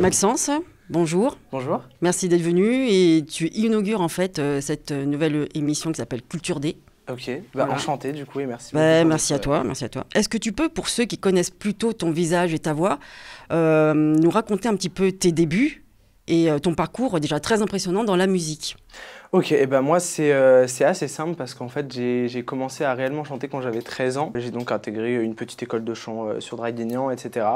Maxence, bonjour. Bonjour. Merci d'être venu et tu inaugures en fait cette nouvelle émission qui s'appelle Culture D. Ok, voilà. Enchanté du coup et merci. Merci à toi, merci à toi. Est-ce que tu peux, pour ceux qui connaissent plutôt ton visage et ta voix, nous raconter un petit peu tes débuts et ton parcours déjà très impressionnant dans la musique? Ok, et ben moi c'est assez simple parce qu'en fait j'ai commencé à réellement chanter quand j'avais 13 ans. J'ai donc intégré une petite école de chant sur Draguignan, etc.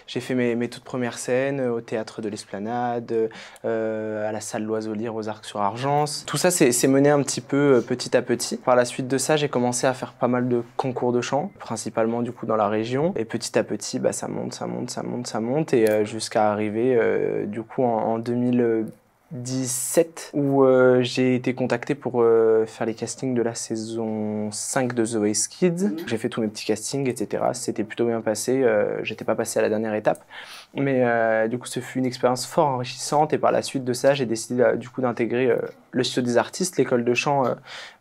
J'ai fait mes toutes premières scènes au théâtre de l'Esplanade, à la salle Loiseau-Lyre aux Arcs-sur-Argence. Tout ça c'est mené un petit peu petit à petit. Par la suite de ça, j'ai commencé à faire pas mal de concours de chant, principalement du coup dans la région. Et petit à petit, bah, ça monte et jusqu'à arriver du coup en 2017 où j'ai été contacté pour faire les castings de la saison 5 de The Voice Kids. J'ai fait tous mes petits castings, etc. C'était plutôt bien passé. J'étais pas passé à la dernière étape. Mais du coup, ce fut une expérience fort enrichissante. Et par la suite de ça, j'ai décidé du coup d'intégrer le studio des artistes, l'école de chant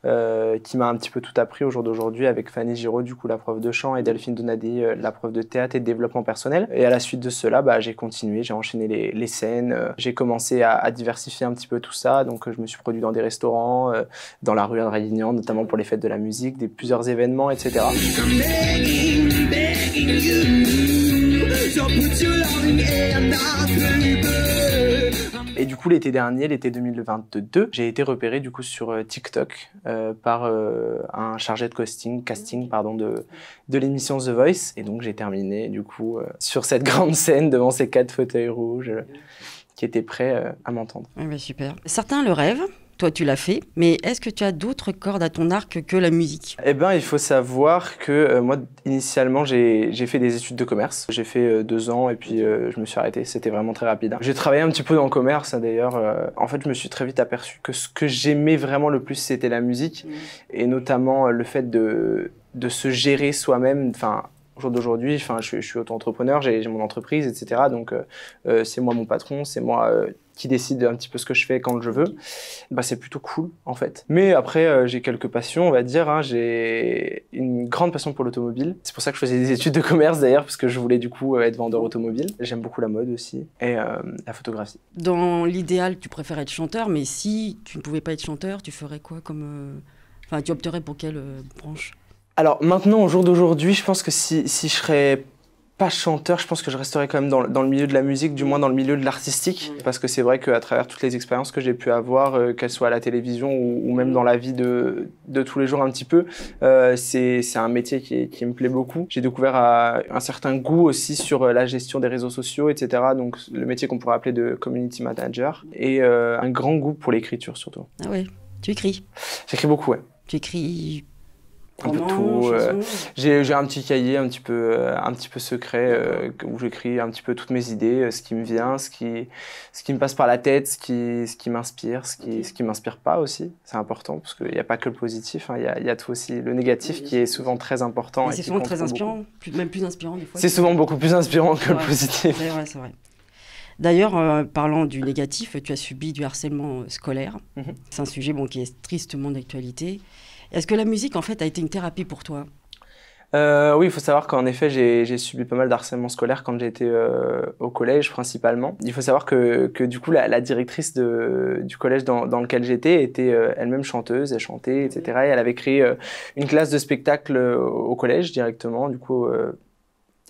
qui m'a un petit peu tout appris au jour d'aujourd'hui avec Fanny Giraud, du coup la prof de chant, et Delphine Donadé, la prof de théâtre et de développement personnel. Et à la suite de cela, bah, j'ai continué, j'ai enchaîné les scènes. J'ai commencé à diversifier un petit peu tout ça. Donc je me suis produit dans des restaurants, dans la rue à Draguignan, notamment pour les fêtes de la musique, plusieurs événements, etc. Et du coup, l'été dernier, l'été 2022, j'ai été repéré du coup sur TikTok par un chargé de casting de l'émission The Voice. Et donc, j'ai terminé du coup sur cette grande scène devant ces 4 fauteuils rouges qui étaient prêts à m'entendre. Ah bah super. Certains le rêvent. Toi, tu l'as fait, mais est-ce que tu as d'autres cordes à ton arc que la musique? Eh ben, il faut savoir que moi, initialement, j'ai fait des études de commerce. J'ai fait 2 ans et puis je me suis arrêté. C'était vraiment très rapide. J'ai travaillé un petit peu dans le commerce, d'ailleurs. En fait, je me suis très vite aperçu que ce que j'aimais vraiment le plus, c'était la musique. Et notamment le fait de se gérer soi-même. Enfin, au jour d'aujourd'hui, je suis auto-entrepreneur, j'ai mon entreprise, etc. Donc, c'est moi mon patron, c'est moi qui décide un petit peu ce que je fais quand je veux. Bah, c'est plutôt cool, en fait. Mais après, j'ai quelques passions, on va dire. Hein. J'ai une grande passion pour l'automobile. C'est pour ça que je faisais des études de commerce, d'ailleurs, parce que je voulais, du coup, être vendeur automobile. J'aime beaucoup la mode aussi, et la photographie. Dans l'idéal, tu préfères être chanteur, mais si tu ne pouvais pas être chanteur, tu ferais quoi comme... Enfin, tu opterais pour quelle branche? Alors, maintenant, au jour d'aujourd'hui, je pense que si je serais pas chanteur, je pense que je resterais quand même dans le milieu de la musique, du moins dans le milieu de l'artistique. Parce que c'est vrai qu'à travers toutes les expériences que j'ai pu avoir, qu'elles soient à la télévision ou même dans la vie de tous les jours un petit peu, c'est un métier qui me plaît beaucoup. J'ai découvert un certain goût aussi sur la gestion des réseaux sociaux, etc. Donc le métier qu'on pourrait appeler de community manager. Et un grand goût pour l'écriture surtout. Ah ouais, tu écris? J'écris beaucoup, ouais. Tu écris... Un peu tout. J'ai un petit cahier un petit peu secret où j'écris un petit peu toutes mes idées, ce qui me vient, ce qui me passe par la tête, ce qui m'inspire, ce qui m'inspire pas aussi. C'est important parce qu'il n'y a pas que le positif, hein, il y a tout aussi le négatif qui est souvent très important. C'est souvent très inspirant, même plus inspirant des fois. C'est souvent beaucoup plus inspirant que le positif. C'est vrai, c'est vrai. D'ailleurs, parlant du négatif, tu as subi du harcèlement scolaire. C'est un sujet qui est tristement d'actualité. Est-ce que la musique, en fait, a été une thérapie pour toi? Oui, il faut savoir qu'en effet, j'ai subi pas mal d'harcèlement scolaire quand j'étais au collège, principalement. Il faut savoir que du coup, la directrice du collège dans lequel j'étais était elle-même chanteuse, elle chantait, etc. Et elle avait créé une classe de spectacle au collège directement, du coup...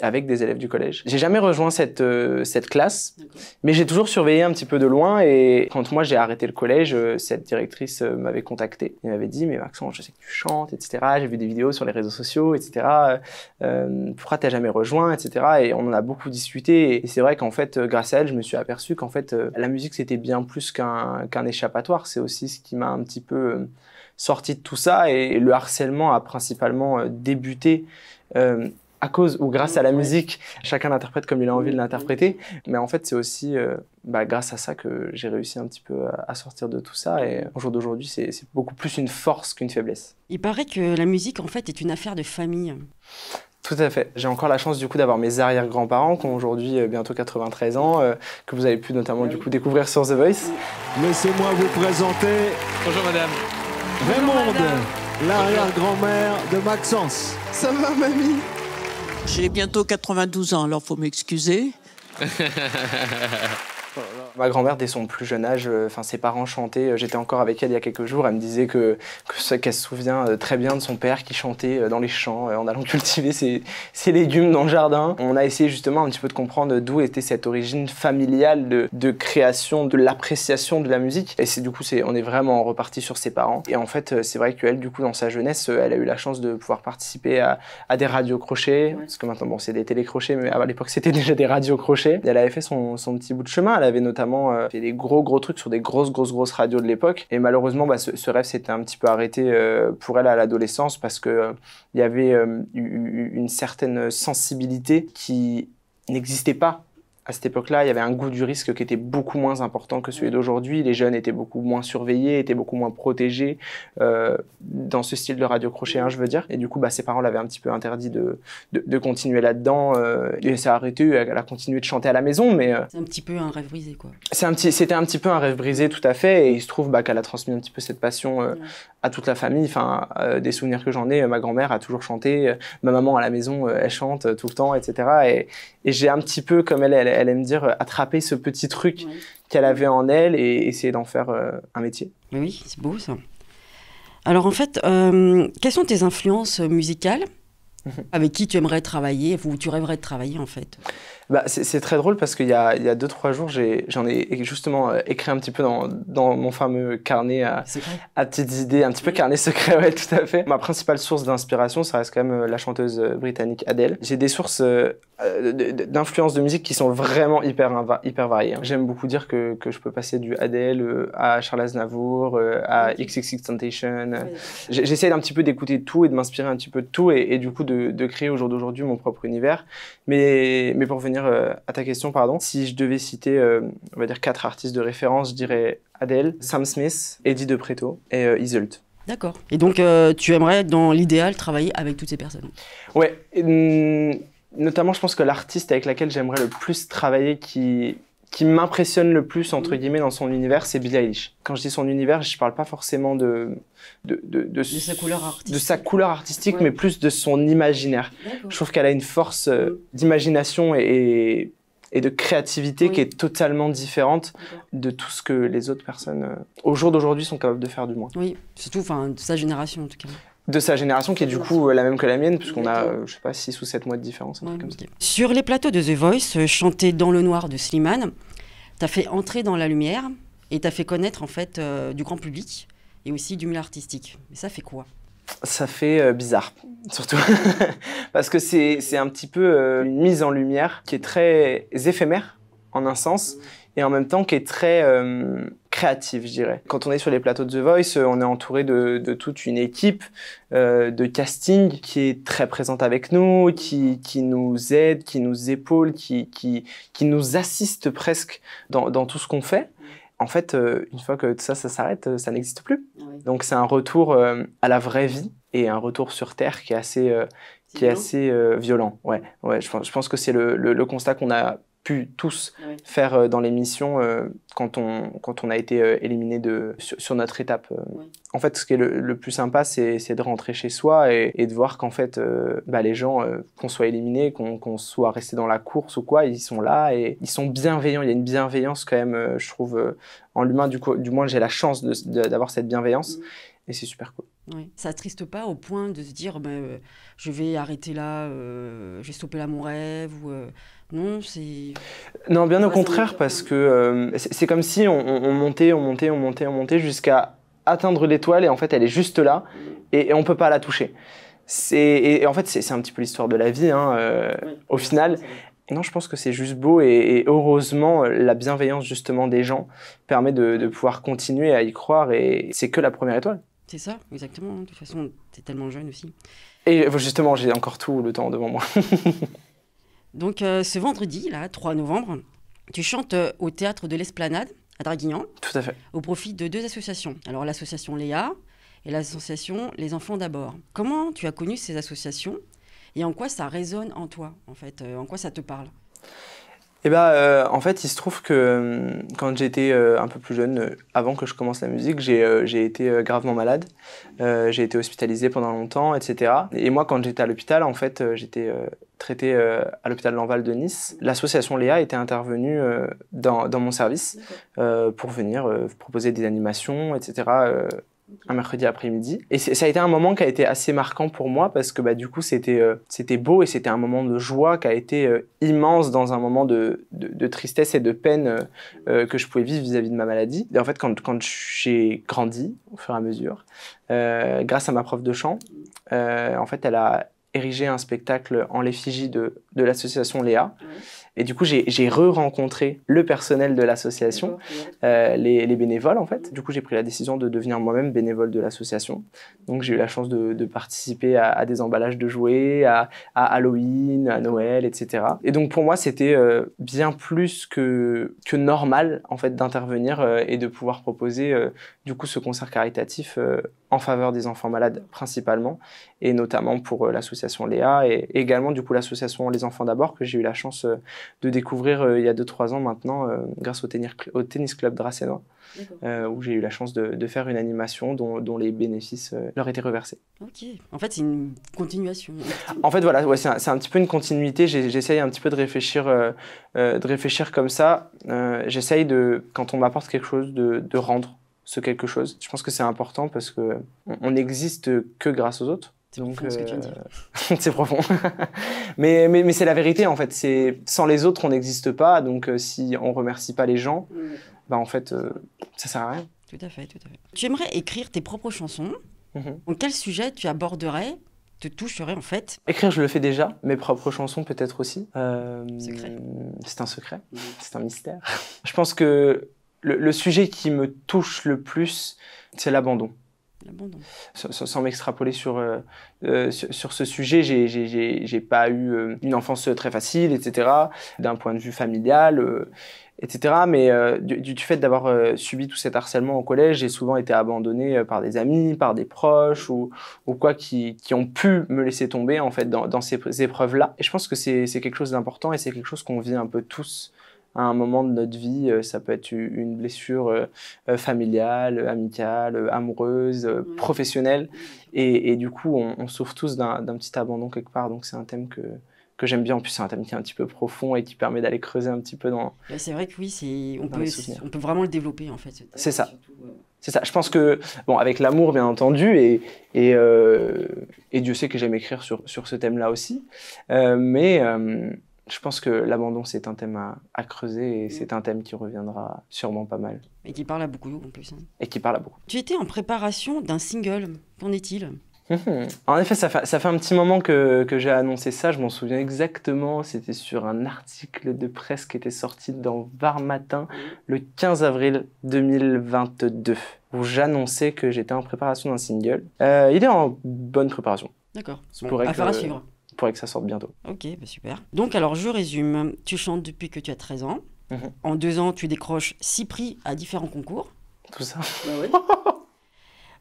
avec des élèves du collège. J'ai jamais rejoint cette classe, mais j'ai toujours surveillé un petit peu de loin et quand moi j'ai arrêté le collège, cette directrice m'avait contacté et m'avait dit « Mais Maxence, je sais que tu chantes, etc. J'ai vu des vidéos sur les réseaux sociaux, etc. Pourquoi t'as jamais rejoint, etc. » Et on en a beaucoup discuté et c'est vrai qu'en fait, grâce à elle, je me suis aperçu qu'en fait, la musique c'était bien plus qu'un échappatoire. C'est aussi ce qui m'a un petit peu sorti de tout ça et le harcèlement a principalement débuté à cause ou grâce à la musique. Chacun l'interprète comme il a envie de l'interpréter, mais en fait c'est aussi grâce à ça que j'ai réussi un petit peu à sortir de tout ça et au jour d'aujourd'hui c'est beaucoup plus une force qu'une faiblesse. Il paraît que la musique en fait est une affaire de famille. Tout à fait. J'ai encore la chance du coup d'avoir mes arrière-grands-parents qui ont aujourd'hui bientôt 93 ans, que vous avez pu notamment du coup découvrir sur The Voice. Laissez-moi vous présenter... Bonjour madame. Raymonde, l'arrière-grand-mère de Maxence. Ça va mamie? J'ai bientôt 92 ans, alors faut m'excuser. Ma grand-mère, dès son plus jeune âge, ses parents chantaient. J'étais encore avec elle il y a quelques jours. Elle me disait qu'elle se souvient très bien de son père qui chantait dans les champs en allant cultiver ses légumes dans le jardin. On a essayé justement un petit peu de comprendre d'où était cette origine familiale de création, de l'appréciation de la musique. Et on est vraiment reparti sur ses parents. Et en fait, c'est vrai qu'elle, du coup, dans sa jeunesse, elle a eu la chance de pouvoir participer à des radios crochets. Parce que maintenant, bon, c'est des télécrochets, mais à l'époque, c'était déjà des radios crochets. Et elle avait fait son petit bout de chemin. Elle avait notamment fait des gros trucs sur des grosses radios de l'époque. Et malheureusement, ce rêve s'était un petit peu arrêté pour elle à l'adolescence parce que il y avait une certaine sensibilité qui n'existait pas. À cette époque-là, il y avait un goût du risque qui était beaucoup moins important que celui d'aujourd'hui. Les jeunes étaient beaucoup moins surveillés, étaient beaucoup moins protégés dans ce style de radio crochet, je veux dire. Et du coup, ses parents l'avaient un petit peu interdit de continuer là-dedans. Et ça a arrêté, elle a continué de chanter à la maison, mais... C'est un petit peu un rêve brisé, quoi. C'était un petit peu un rêve brisé, tout à fait. Et il se trouve qu'elle a transmis un petit peu cette passion à toute la famille. Des souvenirs que j'en ai, ma grand-mère a toujours chanté. Ma maman, à la maison, elle chante tout le temps, etc. Et j'ai un petit peu, comme elle aime dire, attraper ce petit truc qu'elle avait en elle et essayer d'en faire un métier. Mais oui, c'est beau ça. Alors en fait, quelles sont tes influences musicales avec qui tu aimerais travailler ou tu rêverais de travailler en fait? C'est très drôle parce qu'il y a 2-3 jours, j'en ai justement écrit un petit peu dans mon fameux carnet à petites idées, un petit peu carnet secret, ouais, tout à fait. Ma principale source d'inspiration, ça reste quand même la chanteuse britannique Adele. J'ai des sources d'influence de musique qui sont vraiment hyper variées. J'aime beaucoup dire que je peux passer du Adele à Charles Aznavour, à XXXTentacion. J'essaie un petit peu d'écouter tout et de m'inspirer un petit peu de tout et du coup de créer au jour d'aujourd'hui mon propre univers. Mais pour venir à ta question, si je devais citer, on va dire 4 artistes de référence, je dirais Adele, Sam Smith, Eddie De Pretto et Iseult. D'accord. Et donc, tu aimerais, dans l'idéal, travailler avec toutes ces personnes? Ouais. Notamment, je pense que l'artiste avec laquelle j'aimerais le plus travailler, qui m'impressionne le plus, entre guillemets, dans son univers, c'est Billie Eilish. Quand je dis son univers, je parle pas forcément de sa couleur artistique, mais plus de son imaginaire. Je trouve qu'elle a une force d'imagination et de créativité qui est totalement différente de tout ce que les autres personnes, au jour d'aujourd'hui, sont capables de faire, du moins. Oui, surtout de sa génération, en tout cas. De sa génération, qui est du coup la même que la mienne, puisqu'on a, je sais pas, 6 ou 7 mois de différence, un truc comme ça. Sur les plateaux de The Voice, chanter Dans le noir de Slimane, tu as fait entrer dans la lumière et tu as fait connaître en fait du grand public et aussi du milieu artistique. Mais ça fait quoi? Ça fait bizarre, surtout. Parce que c'est un petit peu une mise en lumière qui est très éphémère, en un sens, et en même temps qui est très créative, je dirais. Quand on est sur les plateaux de The Voice, on est entouré de toute une équipe de casting qui est très présente avec nous, qui nous aide, qui nous épaule, qui nous assiste presque dans tout ce qu'on fait. En fait, une fois que ça s'arrête, ça n'existe plus. Oui. Donc c'est un retour à la vraie vie et un retour sur Terre qui est assez violent. Ouais, je pense que c'est le constat qu'on a pu tous faire dans l'émission quand on a été éliminé sur notre étape. En fait, ce qui est le plus sympa, c'est de rentrer chez soi et de voir qu'en fait, les gens, qu'on soit éliminé, qu'on soit resté dans la course ou quoi, ils sont là et ils sont bienveillants. Il y a une bienveillance quand même, je trouve, en l'humain. Du moins, j'ai la chance d'avoir cette bienveillance. Et c'est super cool. Oui. Ça attriste pas au point de se dire je vais arrêter là, je vais stopper là mon rêve ou non, c'est... Non, bien au contraire, parce que c'est comme si on montait jusqu'à atteindre l'étoile et en fait elle est juste là et on peut pas la toucher. Et en fait c'est un petit peu l'histoire de la vie au final. Non, je pense que c'est juste beau et heureusement la bienveillance justement des gens permet de pouvoir continuer à y croire et c'est que la première étoile. C'est ça, exactement. De toute façon, t'es tellement jeune aussi. Et justement, j'ai encore tout le temps devant moi. Donc, ce vendredi, là, 3 novembre, tu chantes au Théâtre de l'Esplanade, à Draguignan. Tout à fait. Au profit de 2 associations. Alors, l'association Léa et l'association Les Enfants d'abord. Comment tu as connu ces associations et en quoi ça résonne en toi, en fait? En quoi ça te parle? Et bah, en fait, il se trouve que quand j'étais un peu plus jeune, avant que je commence la musique, j'ai été gravement malade. J'ai été hospitalisé pendant longtemps, etc. Et moi, quand j'étais à l'hôpital, en fait, j'étais traité à l'hôpital Lenval de Nice. L'association Léa était intervenue dans mon service pour venir proposer des animations, etc. Un mercredi après-midi. Et ça a été un moment qui a été assez marquant pour moi parce que bah, du coup c'était beau et c'était un moment de joie qui a été immense dans un moment de tristesse et de peine que je pouvais vivre vis-à-vis de ma maladie. Et en fait quand j'ai grandi au fur et à mesure, grâce à ma prof de chant, en fait elle a érigé un spectacle en l'effigie de l'association Léa. Et du coup, j'ai re-rencontré le personnel de l'association, les bénévoles en fait. Du coup, j'ai pris la décision de devenir moi-même bénévole de l'association. Donc, j'ai eu la chance de participer à des emballages de jouets, à Halloween, à Noël, etc. Et donc, pour moi, c'était bien plus que normal en fait d'intervenir et de pouvoir proposer du coup ce concert caritatif en faveur des enfants malades principalement, et notamment pour l'association Léa et également du coup l'association Les Enfants d'Abord que j'ai eu la chance de découvrir il y a 2-3 ans maintenant grâce au tennis club Dracénois où j'ai eu la chance de faire une animation dont les bénéfices leur étaient reversés. Ok, en fait c'est une continuation. En fait voilà, ouais, c'est un petit peu une continuité, j'essaye un petit peu de réfléchir comme ça, j'essaye quand on m'apporte quelque chose de rendre ce quelque chose. Je pense que c'est important parce qu'on n'existe que grâce aux autres. C'est profond ce que tu viens de dire. C'est profond. mais c'est la vérité en fait. Sans les autres, on n'existe pas. Donc si on remercie pas les gens, bah en fait, ça sert à rien. Tout à fait, tout à fait. Tu aimerais écrire tes propres chansons. Donc quel sujet tu aborderais, te toucherait en fait? Écrire, je le fais déjà. Mes propres chansons peut-être aussi. Secret. C'est un secret. C'est un mystère. Je pense que le sujet qui me touche le plus, c'est l'abandon. L'abandon. Sans m'extrapoler sur ce sujet, j'ai pas eu une enfance très facile, etc. D'un point de vue familial, etc. Mais du fait d'avoir subi tout cet harcèlement au collège, j'ai souvent été abandonné par des amis, par des proches ou quoi qui ont pu me laisser tomber en fait dans ces épreuves-là. Et je pense que c'est quelque chose d'important et c'est quelque chose qu'on vit un peu tous à un moment de notre vie. Ça peut être une blessure familiale, amicale, amoureuse, professionnelle. Et du coup, on souffre tous d'un petit abandon quelque part. Donc c'est un thème que j'aime bien. En plus, c'est un thème qui est un petit peu profond et qui permet d'aller creuser un petit peu dans... C'est vrai que oui, on peut vraiment le développer en fait. C'est ça. C'est ça. Je pense que, bon, avec l'amour bien entendu, et Dieu sait que j'aime écrire sur ce thème-là aussi, mais je pense que l'abandon, c'est un thème à creuser et c'est un thème qui reviendra sûrement pas mal. Et qui parle à beaucoup en plus. Et qui parle à beaucoup. Tu étais en préparation d'un single, qu'en est-il ? En effet, ça fait un petit moment que j'ai annoncé ça, je m'en souviens exactement, c'était sur un article de presse qui était sorti dans Var Matin le 15 avril 2022, où j'annonçais que j'étais en préparation d'un single. Il est en bonne préparation. D'accord, bon, affaire à suivre. Pourrait que ça sorte bientôt. Ok, bah super. Donc alors je résume, tu chantes depuis que tu as 13 ans, en 2 ans tu décroches 6 prix à différents concours. Tout ça. Bah ouais.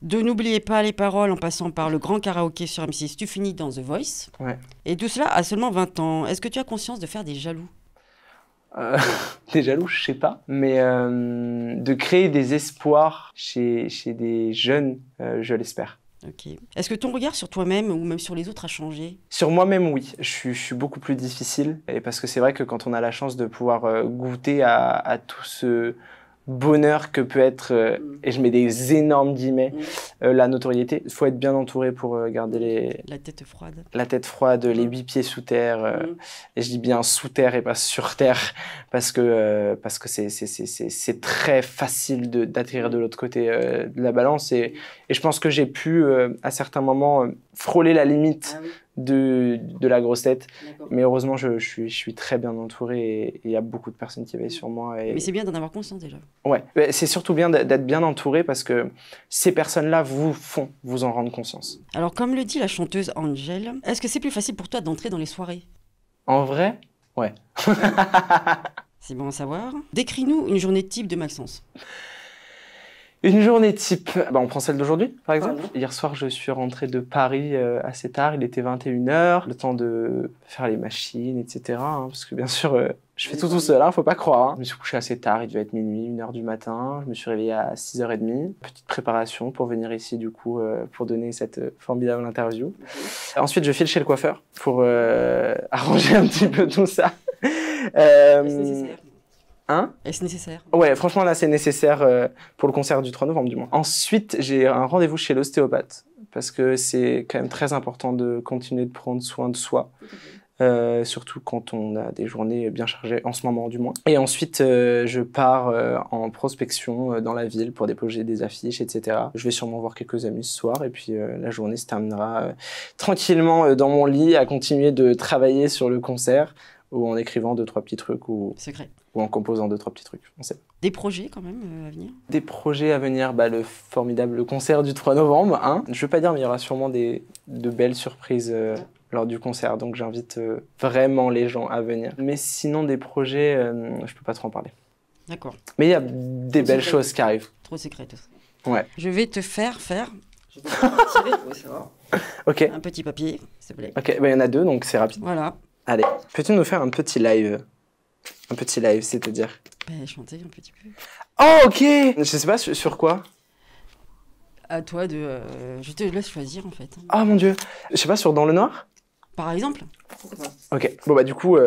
De N'oubliez pas les paroles en passant par le grand karaoké sur M6, tu finis dans The Voice. Ouais. Et tout cela à seulement 20 ans. Est-ce que tu as conscience de faire des jaloux ? Des jaloux, je sais pas. Mais de créer des espoirs chez des jeunes, je l'espère. Ok. Est-ce que ton regard sur toi-même ou même sur les autres a changé ? Sur moi-même, oui. Je suis beaucoup plus difficile. Et parce que c'est vrai que quand on a la chance de pouvoir goûter à tout ce bonheur que peut être, et je mets des énormes guillemets, la notoriété. Il faut être bien entouré pour garder la tête froide. La tête froide, les 8 pieds sous terre. Et je dis bien sous terre et pas sur terre, parce que c'est très facile d'atterrir de l'autre côté de la balance. Et je pense que j'ai pu, à certains moments, frôler la limite de la grosse tête. Mais heureusement, je suis très bien entouré et il y a beaucoup de personnes qui veillent sur moi. Mais c'est bien d'en avoir conscience déjà. Ouais, c'est surtout bien d'être bien entouré parce que ces personnes-là vous font vous en rendre conscience. Alors, comme le dit la chanteuse Angèle, est-ce que c'est plus facile pour toi d'entrer dans les soirées ? En vrai, ouais. C'est bon à savoir. Décris-nous une journée type de Maxence. Une journée type, bah, on prend celle d'aujourd'hui par exemple. Hier soir je suis rentré de Paris assez tard, il était 21h, le temps de faire les machines, etc. Hein, parce que bien sûr je fais tout seul, hein, faut pas croire. Hein. Je me suis couché assez tard, il devait être minuit, 1h du matin, je me suis réveillé à 6h30. Petite préparation pour venir ici du coup pour donner cette formidable interview. Ensuite je file chez le coiffeur pour arranger un petit peu tout ça. Est-ce nécessaire? Hein? Est-ce nécessaire? Ouais, franchement, là, c'est nécessaire pour le concert du 3 novembre, du moins. Ensuite, j'ai un rendez-vous chez l'ostéopathe, parce que c'est quand même très important de continuer de prendre soin de soi, surtout quand on a des journées bien chargées, en ce moment, du moins. Et ensuite, je pars en prospection dans la ville pour déposer des affiches, etc. Je vais sûrement voir quelques amis ce soir, et puis la journée se terminera tranquillement dans mon lit, à continuer de travailler sur le concert, ou en écrivant 2-3 petits trucs, ou en composant 2-3 petits trucs. On sait. Des projets quand même à venir? Des projets à venir, bah, le formidable concert du 3 novembre. Hein. Je ne veux pas dire, mais il y aura sûrement de belles surprises lors du concert. Donc j'invite vraiment les gens à venir. Mais sinon, des projets, je ne peux pas trop en parler. D'accord. Mais il y a des belles choses qui arrivent. Trop secret tout ça. Ouais. Je vais te faire... Je vais te tirer, ok. Un petit papier, s'il te plaît. Ok, bah, y en a 2, donc c'est rapide. Voilà. Allez, peux-tu nous faire un petit live? Un petit live, c'est-à-dire? Chanter un petit peu. Oh, ok! Je sais pas sur quoi. À toi de... je te laisse choisir, en fait. Oh mon Dieu! Je sais pas, sur Dans le Noir? Par exemple? Pourquoi pas? Ok, bon bah du coup...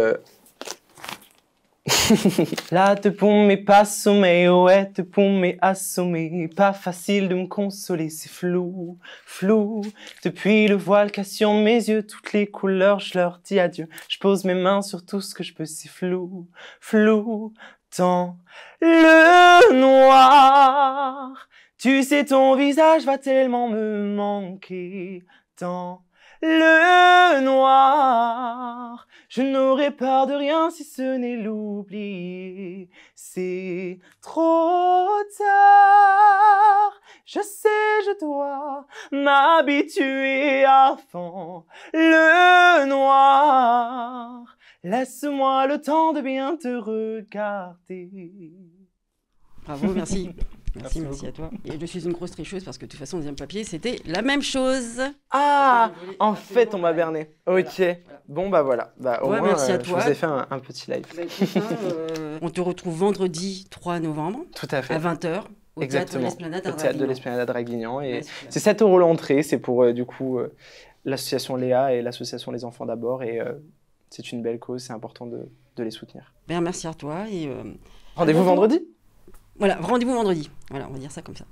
Là te pompe mais pas sommeil, ouais te pompe mais assommé. Pas facile de me consoler, c'est flou, flou. Depuis le voile qu'a sur mes yeux, toutes les couleurs, je leur dis adieu. Je pose mes mains sur tout ce que je peux, c'est flou, flou. Dans le noir, tu sais ton visage va tellement me manquer. Dans le noir, je n'aurai peur de rien si ce n'est l'oublier. C'est trop tard, je sais, je dois m'habituer à fond. Le noir, laisse-moi le temps de bien te regarder. Bravo, merci. Merci à toi. Et je suis une grosse tricheuse parce que de toute façon, le deuxième papier, c'était la même chose. Ah, en fait, on m'a berné. Ok. Voilà. Bon, bah voilà. Bah, au moins, merci à toi. Je vous ai fait un petit live. On te retrouve vendredi 3 novembre. Tout à fait. À 20h. Au théâtre de l'Esplanade à Draguignan. Et c'est 7 € l'entrée. C'est pour, du coup, l'association Léa et l'association Les Enfants d'abord. Et c'est une belle cause. C'est important de les soutenir. Merci à toi. Et rendez-vous vendredi. Voilà, rendez-vous vendredi. Voilà, on va dire ça comme ça.